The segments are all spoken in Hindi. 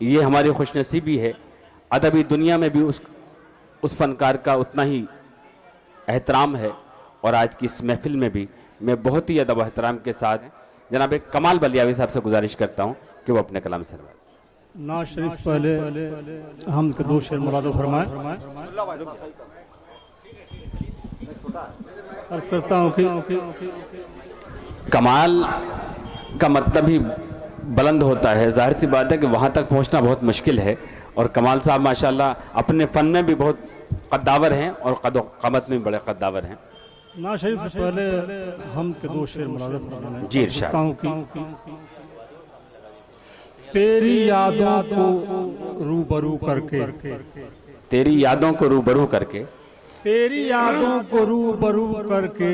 ये हमारी खुशनसीबी है। अदबी दुनिया में भी उस फनकार का उतना ही एहतराम है, और आज की इस महफिल में भी मैं बहुत ही अदब एहतराम के साथ जनाब कमाल बलियावी साहब से गुजारिश करता हूँ कि वो अपने कलाम से नवाज़ें। नाज शरीफ पहले हम के दो शेर मुराद फरमाए। अर्ज करता हूँ कि कमाल का मतलब ही बुलंद होता है। जाहिर सी बात है कि वहाँ तक पहुँचना बहुत मुश्किल है, और कमाल साहब माशाल्लाह अपने फ़न में भी बहुत कद्दावर हैं और क़ामत में भी बड़े कद्दावर हैं। नाज शरीफ से पहले हम के दो शेर मुराद फरमाए। जी इरशाद। तेरी यादों को रूबरू करके, तेरी यादों को रूबरू करके, तेरी यादों को रूबरू करके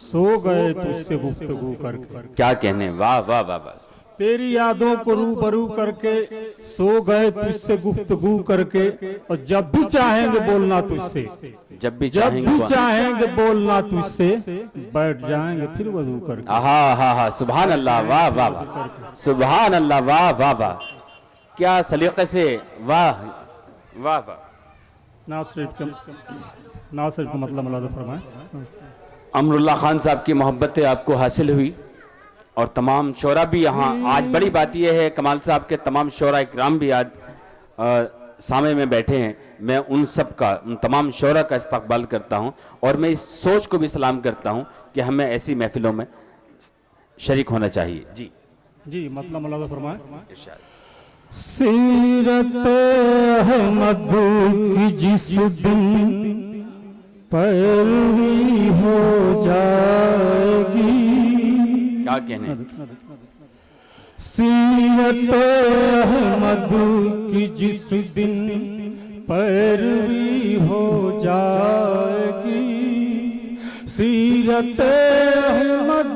सो गए तुझसे गुफ्तगू करके। क्या कहने, वाह वाह वाह वाह। तेरी यादों को रूबरू करके सो गए तुझसे गुफ्तगू करके, और जब भी चाहेंगे बोलना तुझसे, जब भी चाहेंगे बोलना तुझसे, बैठ जाएंगे फिर वजू करके। हा हा हा, सुभान अल्लाह, वाह वाह वाह, सुभान अल्लाह, वाह वाह वाह, क्या सलीके से, वाह वाह वाह। नाज शरीफ का मतलब मुलाज़ा फरमाए। अमरुल्लाह खान साहब की मोहब्बतें आपको हासिल हुई, और तमाम शोरा भी यहाँ। आज बड़ी बात यह है, कमाल साहब के तमाम शोरा इकराम भी आज सामे में बैठे हैं। मैं उन सब का, उन तमाम शोरा का इस्तकबाल करता हूँ, और मैं इस सोच को भी सलाम करता हूँ कि हमें ऐसी महफिलों में शरीक होना चाहिए। जी जी, मतलब मुलाज़ा फरमाए। सीरत अहमद की जिस दिन पैरवी हो जाएगी, क्या कहने, सीरत अहमद की जिस दिन पैरवी हो जाएगी, सीरत अहमद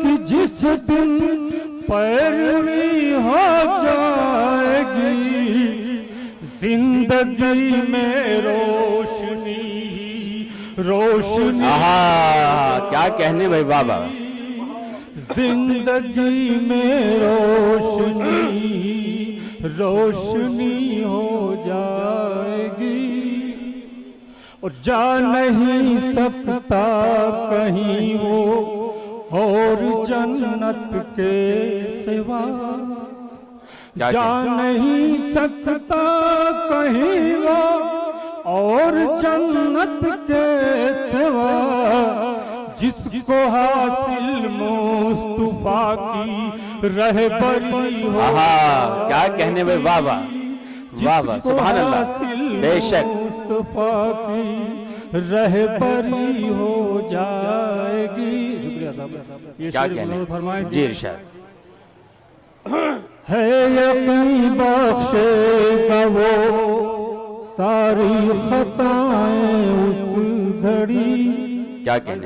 की जिस दिन पैरवी हो जाएगी, जिंदगी में रोशनी रोशनी। क्या कहने भाई, वाह वाह। जिंदगी में रोशनी रोशनी हो जाएगी, और जा नहीं सकता कहीं वो और जन्नत के सिवा, जा नहीं सकता कहीं वो और जन्नत के सिवा, जिसको हासिल मुस्तफा की रहबरी हो। क्या कहने में, वाह वाह वाह वाह, सुभान अल्लाह, बेशक मुस्तफा की रहबरी हो जाएगी। शुक्रिया साहब। क्या कहने, फरमाएं जी इरशाद। है यकीन बख्शेगा वो सारी खताएं उस घड़ी। क्या कहने,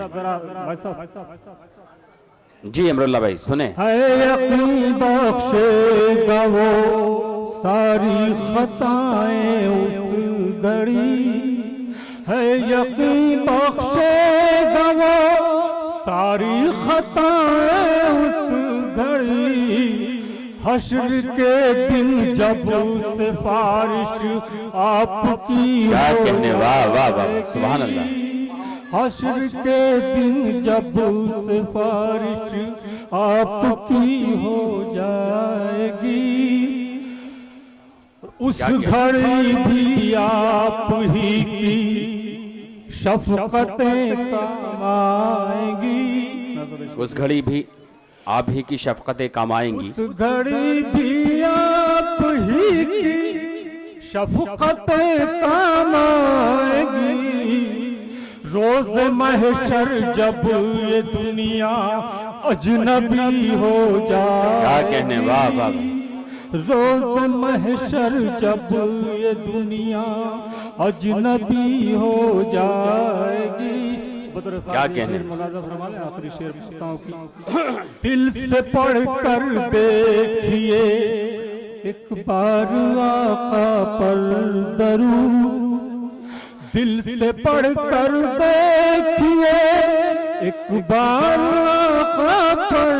जी अमरुल्लाह भाई सुने। है यकीन बख्शेगा वो सारी खताएं उस घड़ी, है यकीन बख्शेगा वो सारी खताएं उस घड़ी, हश्र के दिन जब सिफारिश आपकी। क्या कहने, वाह वाह वाह, सुभान अल्लाह। हश्र के दिन जब सिफारिश आपकी हो जाएगी, उस घड़ी भी आप ही की शफकतें काम आएंगी, उस घड़ी भी आप ही की शफकतें काम आएंगी, उस घड़ी भी आप ही की शफकतें काम आएंगी, रोज महशर जब ये दुनिया अजनबी हो जाए। क्या कहने, वाह वाह। रोज महशर जब ये दुनिया अजनबी हो जाएगी। क्या कहने, आखिरी शेर बताऊं कि दिल से पढ़ कर देखिए एक बार आका पर दरूद, दिल से पढ़ कर देखिए एक बार आका पर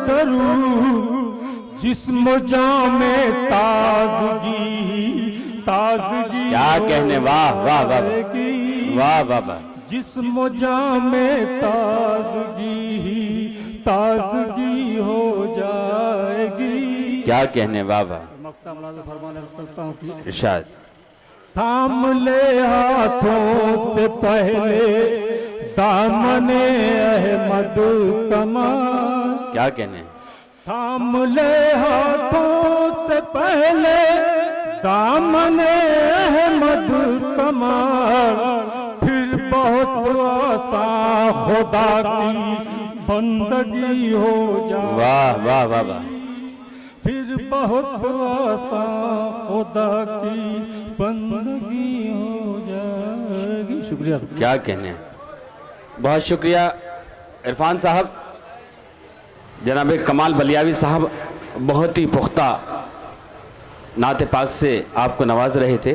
दरूद, जिस्म जामे ताजगी ताजगी क्या कहने, वाह वाह वाह वाह वाह वाह। जिस्म जामे ताजगी ताजगी हो जाएगी। क्या कहने, वाह वाह। मक्ता मुलाज़ा फरमान अर्ज़ करता हूँ कि इरशाद। थाम ले हाथों से पहले दामने अहमद कमाल। क्या कहने, थाम ले हाथों से पहले दामने अहमद कमाल। फिर बहुत आसान खुदा की बंदगी हो जाए। वाह वाह वाह वाह। फिर बहुत आसान खुदा की बंदगी हो जाएगी। शुक्रिया। क्या कहने, बहुत शुक्रिया इरफान साहब। जनाब कमाल बलियावी साहब बहुत ही पुख्ता नाते पाक से आपको नवाज रहे थे।